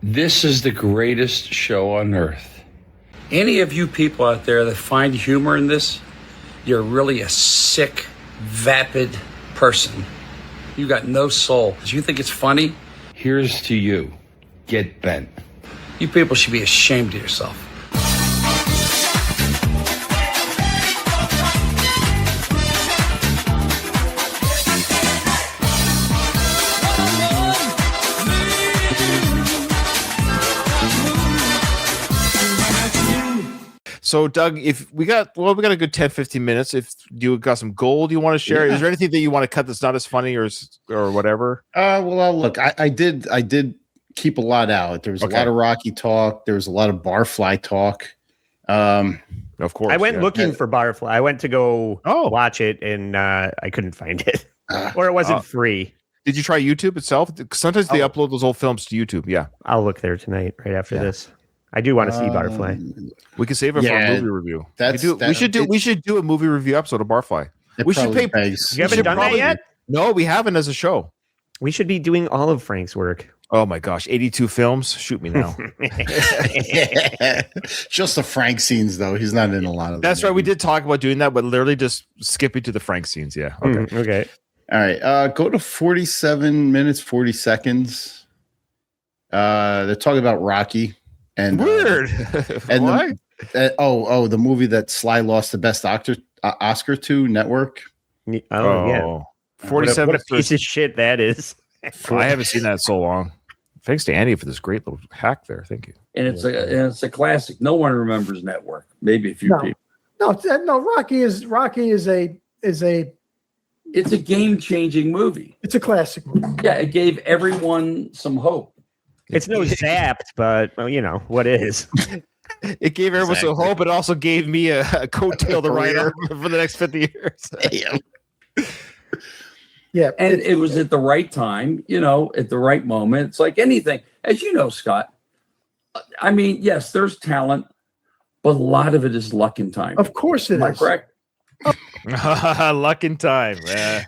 This is the greatest show on earth. Any of you people out there that find humor in this, you're really a sick, vapid person. You got no soul. Do you think it's funny? Here's to you. Get bent. You people should be ashamed of yourself. So, Doug, if we got a good 10, 15 minutes. If you got some gold you want to share, is there anything that you want to cut that's not as funny or whatever? Well, look, I did keep a lot out. There was a lot of Rocky talk. There was a lot of Barfly talk. Of course, I went looking for Barfly. I went to go watch it, and I couldn't find it, or it wasn't free. Did you try YouTube itself? Sometimes they upload those old films to YouTube. Yeah, I'll look there tonight, right after this. I do want to see Barfly. We can save it for a movie review. We should do a movie review episode of Barfly. We should pay. You haven't done that yet? No, we haven't as a show. We should be doing all of Frank's work. Oh my gosh, 82 films. Shoot me now. Just the Frank scenes, though. He's not in a lot of them. That's right. We did talk about doing that, but literally just skipping to the Frank scenes. Yeah. Okay. Okay. All right. Go to 47 minutes, 40 seconds. They're talking about Rocky. And weird. And why? The movie that Sly lost the best Oscar to, Network. Yeah. 47. What a piece of shit that is. I haven't seen that in so long. Thanks to Andy for this great little hack there. Thank you. And it's a classic. No one remembers Network. Maybe a few people. No. Rocky is a. It's a game-changing movie. It's a classic movie. Yeah, it gave everyone some hope. It's no Zapped, but what is? It gave everyone some hope. It also gave me a coattail to ride on for the next 50 years. Yeah, and it was at the right time, at the right moment. It's like anything, as you know, Scott. I mean, yes, there's talent, but a lot of it is luck and time. Of course, it is. Am I correct? Luck and time.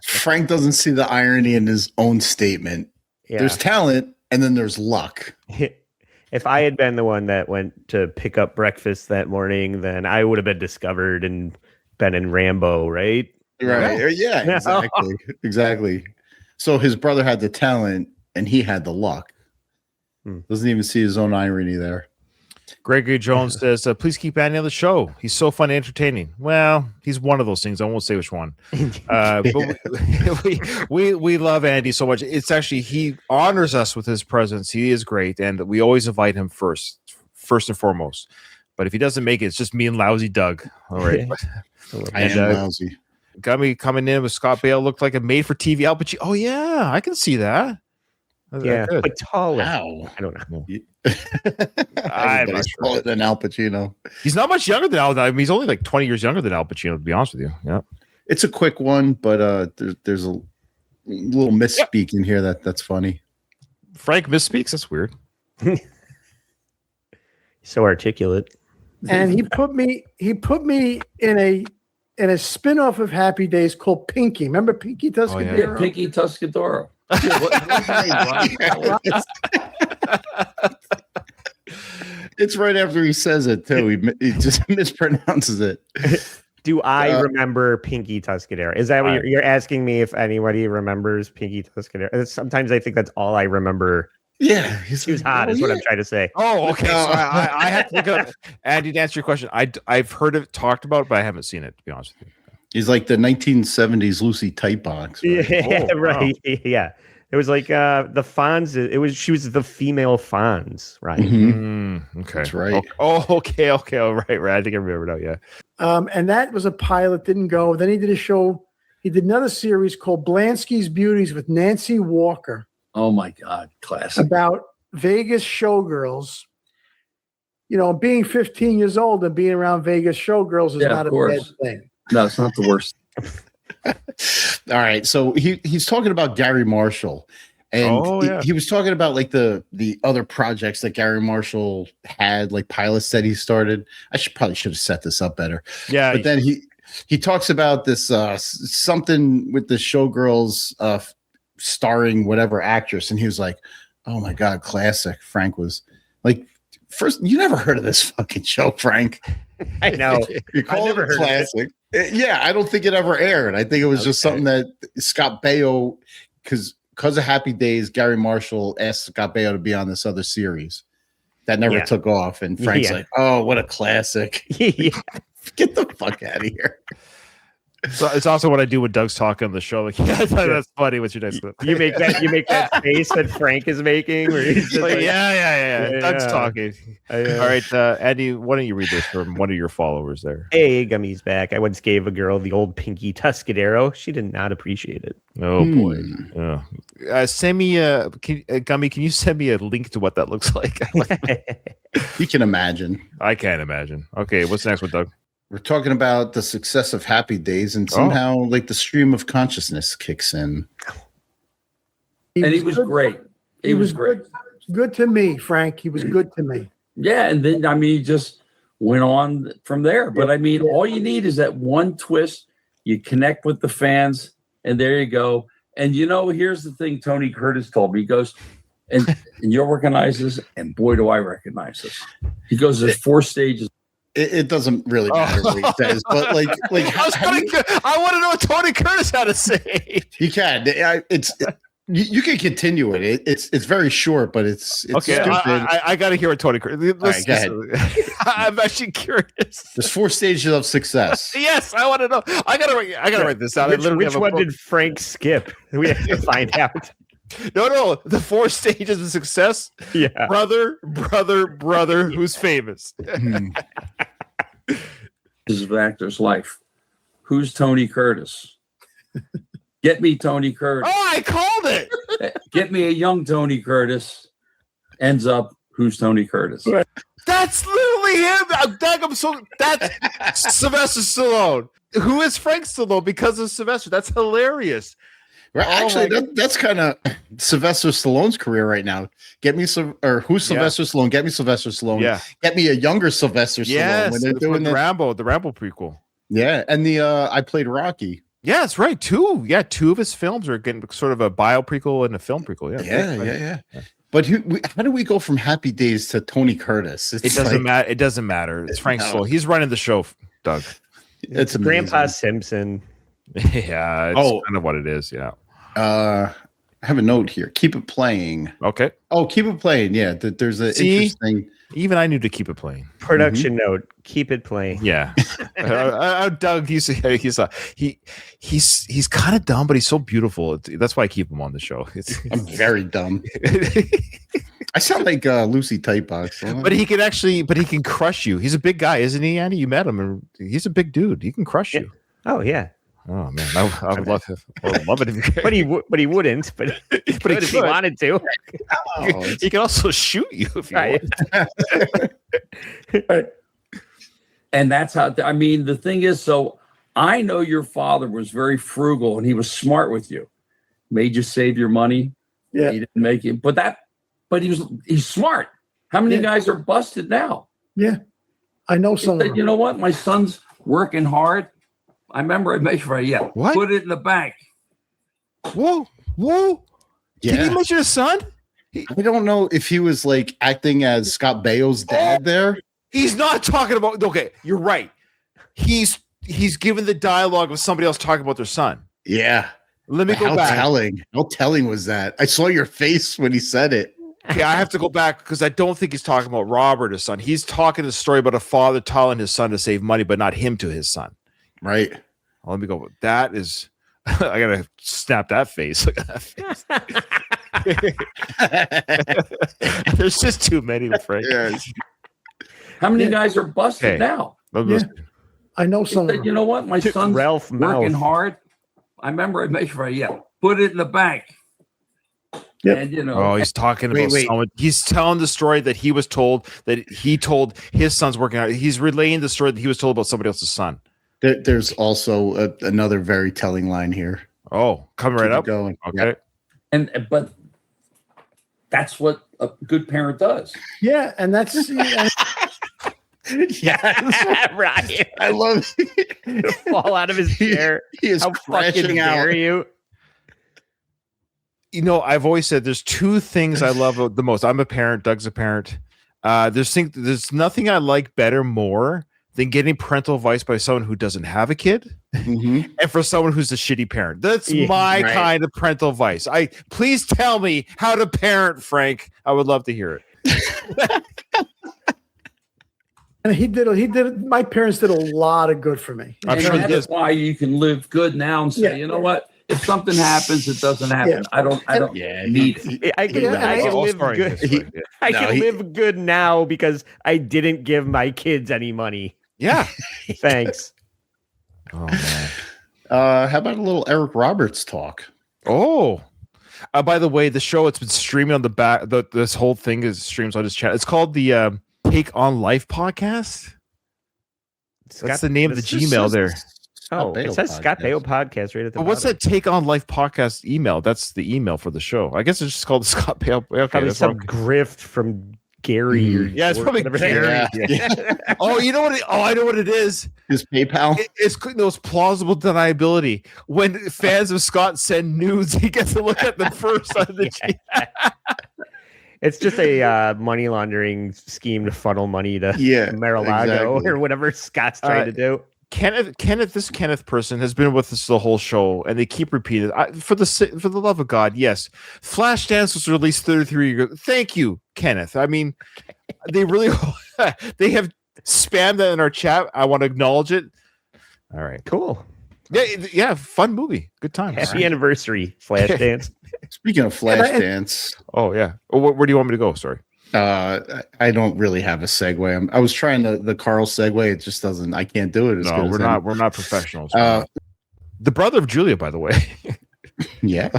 Frank doesn't see the irony in his own statement. Yeah. There's talent. And then there's luck. If I had been the one that went to pick up breakfast that morning, then I would have been discovered and been in Rambo, right? Right. Yeah, exactly. So his brother had the talent and he had the luck. Doesn't even see his own irony there. Gregory Jones says, please keep Andy on the show. He's so fun and entertaining. Well, he's one of those things. I won't say which one. But we love Andy so much. It's actually, he honors us with his presence. He is great. And we always invite him first and foremost. But if he doesn't make it, it's just me and lousy Doug. All right. I am lousy. Got me coming in with Scott Baio. Looked like a made for TV Al Pacino. Oh, yeah. I can see that. Yeah, but taller. Wow. I don't know. I'm not taller than Al Pacino. He's not much younger than Al. I mean, he's only like 20 years younger than Al Pacino, to be honest with you. Yeah, it's a quick one, but there's a little misspeak in here that's funny. Frank misspeaks. That's weird. So articulate. And he put me in a spin-off of Happy Days called Pinky. Remember Pinky Tuscadero? Yeah, Pinky Tuscadero. It's right after he says it too. He just mispronounces it. Do I remember Pinky Tuscadero? Is that what you're asking me? If anybody remembers Pinky Tuscadero? Sometimes I think that's all I remember. Yeah, he was hot. Is what I'm trying to say. Oh, okay. So I have to look up. Andy, to answer your question, I've heard it talked about, but I haven't seen it. To be honest with you. He's like the 1970s Lucy Tightbox. Right? Yeah, right. Wow. Yeah. It was like the Fonz. She was the female Fonz, right? Mm-hmm. Okay. That's right. Oh, okay. All right. I think I remember now. Yeah. And that was a pilot, didn't go. Then he did a show. He did another series called Blansky's Beauties with Nancy Walker. Oh my God. Classic. About Vegas showgirls. Being 15 years old and being around Vegas showgirls is not a bad thing. No, it's not the worst. All right, so he's talking about Gary Marshall, and he was talking about like the other projects that Gary Marshall had, like pilots that he started. I probably should have set this up better. Yeah, but then he talks about this something with the showgirls starring whatever actress, and he was like, Oh my God, classic. Frank was like, first, you never heard of this fucking show, Frank. I know. You call it a classic. Yeah, I don't think it ever aired. I think it was just something that Scott Baio, because of Happy Days, Gary Marshall asked Scott Baio to be on this other series that never took off. And Frank's like, oh, what a classic. Get the fuck out of here. So it's also what I do when Doug's talking on the show. Like, that's funny. What's your next clip? You make that face that Frank is making. Where he's just like, Doug's talking. All right, Andy, why don't you read this from one of your followers there? Hey, Gummy's back. I once gave a girl the old Pinky-Tuscadero. She did not appreciate it. Oh boy. Send me Gummy. Can you send me a link to what that looks like? You can imagine. I can't imagine. Okay, what's next with Doug? We're talking about the success of Happy Days, and somehow like the stream of consciousness kicks in. He was great. He was great. Good to me, Frank. He was good to me. Yeah, and then he just went on from there. But all you need is that one twist. You connect with the fans, and there you go. And here's the thing Tony Curtis told me. He goes, and you'll recognize this, and boy, do I recognize this. He goes, there's 4 stages. It doesn't really matter what he says, but like I want to know what Tony Curtis had to say. You can. You can continue it. It's very short, but it's okay. Stupid. I got to hear what Tony Curtis. Right, go ahead. I'm actually curious. There's 4 stages of success. Yes, I want to know. I gotta write this down. Which one did Frank skip? We have to find out. No, the 4 stages of success. Yeah, brother, who's famous. This is an actor's life. Who's Tony Curtis? Get me Tony Curtis. Oh, I called it. Get me a young Tony Curtis. Ends up, who's Tony Curtis? That's literally him. That's Sylvester Stallone. Who is Frank Stallone because of Sylvester? That's hilarious. Right. Actually, that's kind of Sylvester Stallone's career right now. Get me who's Sylvester Stallone? Get me Sylvester Stallone. Yeah. Get me a younger Sylvester Stallone. Yes, when they're doing the Rambo prequel. Yeah, and the I played Rocky. Yeah, that's right. 2. Yeah, 2 of his films are getting sort of a bio prequel and a film prequel. Yeah. But how do we go from Happy Days to Tony Curtis? It doesn't matter. It doesn't matter. It's Frank Stallone. He's running the show, Doug. It's Grandpa Simpson. Yeah, it's kind of what it is. Yeah. I have a note here. Keep it playing. Okay. Oh, keep it playing. Yeah, there's an interesting. Even I knew to keep it playing. Production note: keep it playing. Yeah. Doug, he's kind of dumb, but he's so beautiful. That's why I keep him on the show. I'm very dumb. I sound like Lucy Tightbox. But he can crush you. He's a big guy, isn't he, Andy? You met him, and he's a big dude. He can crush you. Oh yeah. Oh man, I would love it if you could. But he wouldn't. But he could if he wanted to. He can also shoot you if you want. And that's how. The thing is, so I know your father was very frugal and he was smart with you, made you save your money. Yeah, he didn't make it, but he's smart. How many guys are busted now? Yeah, I know some. You know what? My son's working hard. I remember I made sure. Yeah, what? Put it in the bank. Whoa! Yeah. Did he mention his son? I don't know if he was like acting as Scott Baio's dad there. He's not talking about. Okay, you're right. He's given the dialogue of somebody else talking about their son. Yeah. Let me go back. How telling was that? I saw your face when he said it. Okay, I have to go back because I don't think he's talking about Robert, his son. He's talking the story about a father telling his son to save money, but not him to his son. Right. Well, let me go. That is, I gotta snap that face. Look at that face. There's just too many, Frank. How many guys are busted now? Yeah. I know some. You know what? My son's working hard. I remember I made sure. Yeah, put it in the bank. Yep. And he's talking about someone. He's telling the story that he was told that he told his son's working hard. He's relaying the story that he was told about somebody else's son. There's also another very telling line here. Oh, coming right up. Going. Okay. But that's what a good parent does. Yeah, and that's yeah, right. I love it. Fall out of his chair. He is How fucking crashing out. dare you? You know, I've always said there's two things I love the most. I'm a parent. Doug's a parent. There's nothing I like more than getting parental advice by someone who doesn't have a kid, and for someone who's a shitty parent. That's my kind of parental advice. Please tell me how to parent, Frank. I would love to hear it. And he did. My parents did a lot of good for me. And that's why you can live good now and say, you know what? If something happens, it doesn't happen. I don't need it. I can live good. I can live good now because I didn't give my kids any money. Yeah. Thanks. Oh man. How about a little Eric Roberts talk? Oh. By the way, the show, it's been streaming on the back. This whole thing is streams on his channel. It's called the Take on Life podcast. That's the name of the Gmail there. Oh, it says Scott Baio podcast right at the bottom. What's that Take on Life podcast email? That's the email for the show. I guess it's just called the Scott Baio. Okay, probably some grift from Gary. Or it's probably Gary. Yeah. Oh, you know what? I know what it is. His PayPal. It's those plausible deniability. When fans of Scott send nudes, he gets to look at them first on the It's just a money laundering scheme to funnel money to Mar-a-Lago or whatever Scott's trying to do. This Kenneth person has been with us the whole show, and they keep repeating for the love of God, yes. Flashdance was released 33 years ago. Thank you, Kenneth. I mean, they really they have spammed that in our chat. I want to acknowledge it. All right, cool. Yeah, fun movie, good time. Happy anniversary, Flashdance. Speaking of Flashdance, oh yeah. Where do you want me to go? Sorry. I don't really have a segue. I was trying the Carl segue. It just doesn't. I can't do it. We're not professionals. The brother of Julia, by the way. Yeah.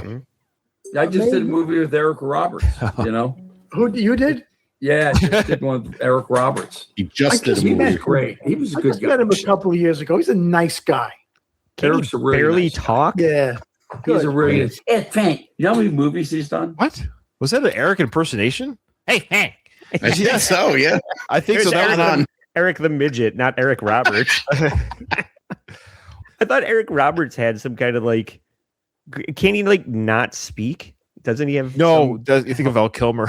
I just did a movie with Eric Roberts. You know who you did? Yeah, I just did one with Eric Roberts. He just did a movie. He was great. He was a good guy. I met him a couple of years ago. He's a nice guy. Eric's a really barely nice Yeah. talk. Good. He's a really nice. Ed Fank. You know how many movies he's done? What was that? An Eric impersonation? Hey, Hank. I think so, yeah. I think so. That was Eric the Midget, not Eric Roberts. I thought Eric Roberts had some kind of can he not speak? Doesn't he have? No, you think of Val Kilmer?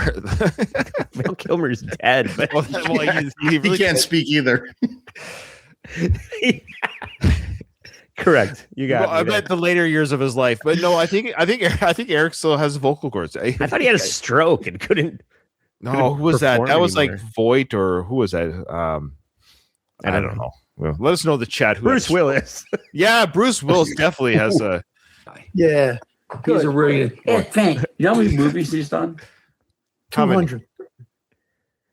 Val Kilmer's dead. But he really can't speak either. Correct. You got. I bet the later years of his life, but no, I think Eric still has vocal cords. I thought he had a stroke and couldn't. No, who was that? That was anymore. Voight, or who was that? I don't know. Well, let us know in the chat. Bruce Willis. Yeah, Bruce Willis definitely has a. Yeah, good. He's a really Ed Fank. You know how many movies he's done? 200.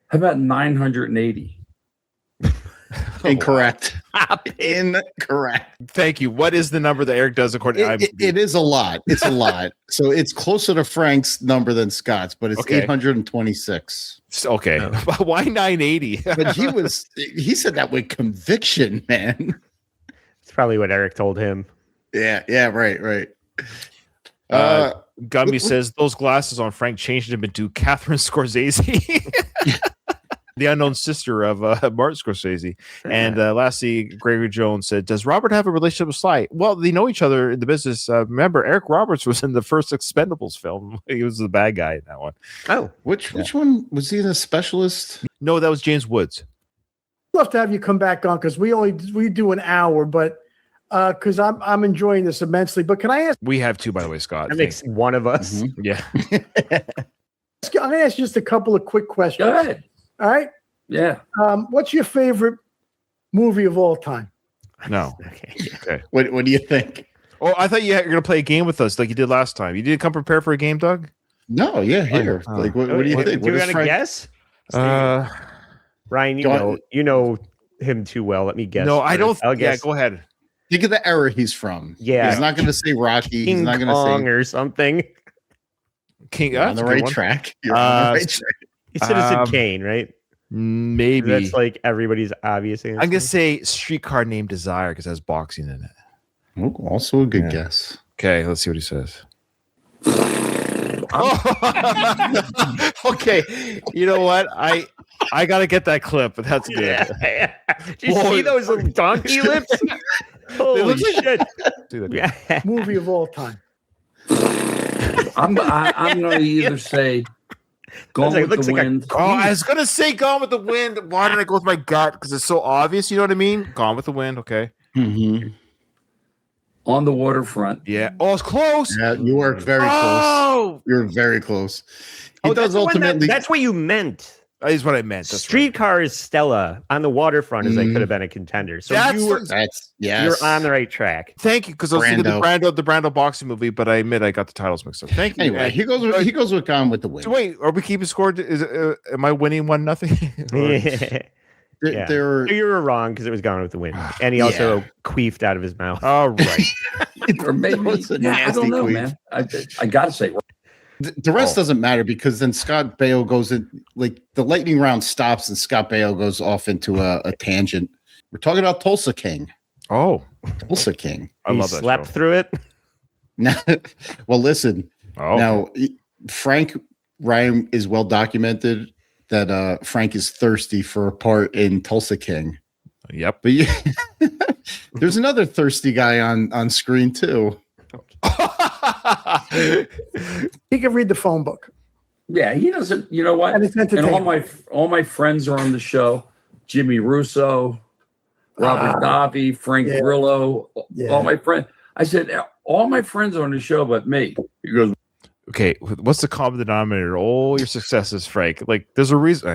How about 980? Incorrect. Incorrect. Thank you. What is the number that Eric does according to it is a lot. It's a lot. So it's closer to Frank's number than Scott's, but it's 826. Okay. Why 980? But he said that with conviction, man. It's probably what Eric told him. Yeah, right. Gumby says those glasses on Frank changed him into Catherine Scorsese. The unknown sister of Martin Scorsese. And lastly, Gregory Jones said, does Robert have a relationship with Sly? Well, they know each other in the business. Remember, Eric Roberts was in the first Expendables film. He was the bad guy in that one. Oh, which one? Was he the specialist? No, that was James Woods. I'd love to have you come back on because we do an hour, but because I'm enjoying this immensely. But can I ask? We have two, by the way, Scott. That makes one of us. Mm-hmm. Yeah. I'm going to ask just a couple of quick questions. Go ahead. All right. Yeah. What's your favorite movie of all time? No. Okay. What do you think? Oh, I thought you were going to play a game with us like you did last time. You didn't come prepared for a game, Doug? No. Yeah. Here. What do you think? Do you want to guess? Ryan, you know him too well. Let me guess. No, I don't. I'll guess. Yeah, go ahead. Think of the era he's from. Yeah. He's not going to say Rocky. King He's not going to Kong say or something. King. You're on the right track. You're on the right track. Citizen Kane, right? Maybe. That's like everybody's obvious answer. I'm going to say Streetcar Named Desire because it has boxing in it. Oh, also a good guess. Okay, let's see what he says. Okay, you know what? I got to get that clip, but that's good. Yeah. Did you see those little donkey lips? Holy shit. Movie of all time. I'm going to either say Gone with the Wind. I was going to say Gone with the Wind. Why did I go with my gut? Because it's so obvious. You know what I mean? Gone with the Wind. Okay. Mm-hmm. On the Waterfront. Yeah. Oh, it's close. Yeah, you were very close. You're very close. He does ultimately. That's what you meant. That is what I meant. Streetcars Stella on the waterfront could have been a contender. So you're on the right track. Thank you, because I was thinking the Brando boxing movie, but I admit I got the titles mixed up. Thank you. Anyway, he goes with Gone with the Wind. So wait, are we keeping score? Am I winning 1-0? Yeah. You were wrong because it was Gone with the Wind, and he also queefed out of his mouth. All right, or maybe I don't know, man. I gotta say. The rest doesn't matter because then Scott Baio goes in, like the lightning round stops and Scott Baio goes off into a tangent. We're talking about Tulsa King. Oh, Tulsa King. I love that. Slept through it. Well, listen. Now, Frank Ryan is well documented that Frank is thirsty for a part in Tulsa King. Yep. But there's another thirsty guy on screen too. He can read the phone book. Yeah, he doesn't. You know what? And all my friends are on the show. Jimmy Russo, Robert Davi, Frank Grillo, all my friends. I said, all my friends are on the show but me. He goes, okay, what's the common denominator? All your successes, Frank. Like, there's a reason.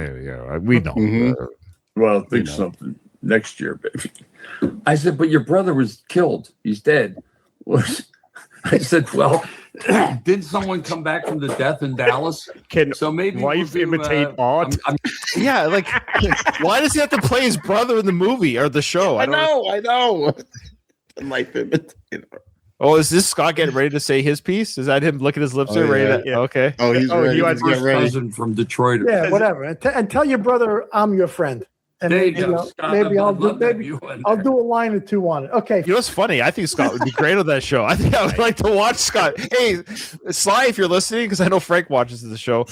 We know. Mm-hmm. Well, think something next year, baby. I said, but your brother was killed. He's dead. I said, well, didn't someone come back from the death in Dallas? So maybe wife imitate art. Yeah, like, why does he have to play his brother in the movie or the show? I know. Life imitate. Oh, is this Scott getting ready to say his piece? Is that him licking his lips? Okay. Oh, he's ready. He was cousin from Detroit. Yeah, whatever. And tell your brother I'm your friend. And maybe I'll do a line or two on it. Okay. You know what's funny? I think Scott would be great on that show. I think I would like to watch Scott. Hey, Sly, if you're listening, because I know Frank watches the show,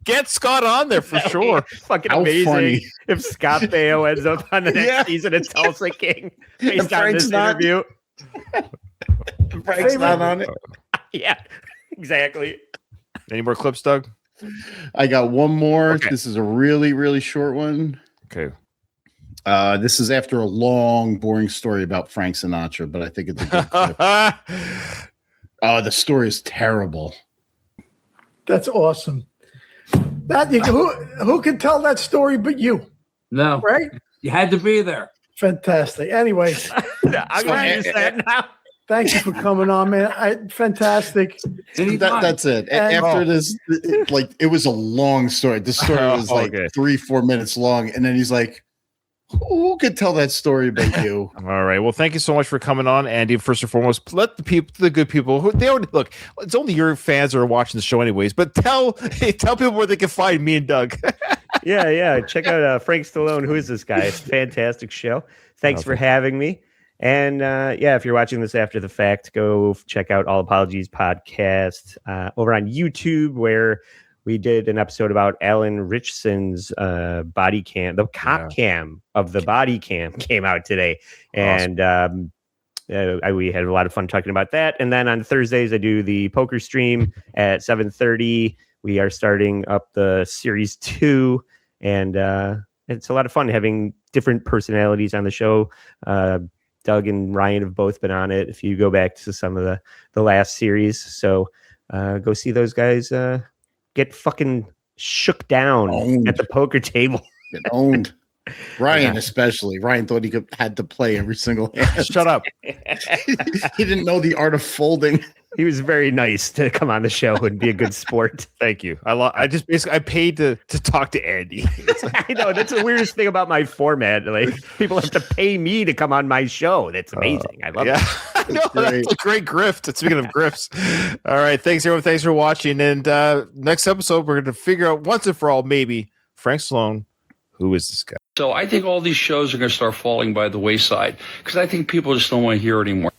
get Scott on there for sure. Fucking amazing. Funny. If Scott Baio ends up on the next season of Tulsa King based on this interview. Frank's not on it. Yeah, exactly. Any more clips, Doug? I got one more. Okay. This is a really, really short one. Okay. This is after a long, boring story about Frank Sinatra, but I think it's a good clip. The story is terrible. That's awesome. Who can tell that story but you? No. Right? You had to be there. Fantastic. Anyway. I'm going to use that now. Thank you for coming on, man. Fantastic. That's it. After this, it was a long story. The story was 3-4 minutes long. And then he's like, who could tell that story but you? All right. Well, thank you so much for coming on, Andy. First and foremost, let the good people they already look. It's only your fans that are watching the show, anyways. But tell people where they can find me and Doug. Yeah. Check out Frank Stallone. Who is this guy? It's a fantastic show. Thanks for having me. And if you're watching this after the fact, go check out All Apologies podcast over on YouTube, where we did an episode about Alan Richson's body cam. The cop cam of the body cam came out today. Awesome. And we had a lot of fun talking about that. And then on Thursdays, I do the poker stream at 7:30. We are starting up the series 2. And it's a lot of fun having different personalities on the show. Doug and Ryan have both been on it. If you go back to some of the last series, so go see those guys get fucking shook down at the poker table. Get owned. Ryan especially. Ryan thought he had to play every single hand. Shut up. He didn't know the art of folding. He was very nice to come on the show and be a good sport. Thank you. I paid to talk to Andy. I know that's the weirdest thing about my format. Like, people have to pay me to come on my show. That's amazing. I love it. I know, that's a great grift. Speaking of grifts. All right. Thanks, everyone. Thanks for watching. And next episode, we're going to figure out once and for all, maybe, Frank Stallone, who is this guy? So I think all these shows are going to start falling by the wayside because I think people just don't want to hear it anymore.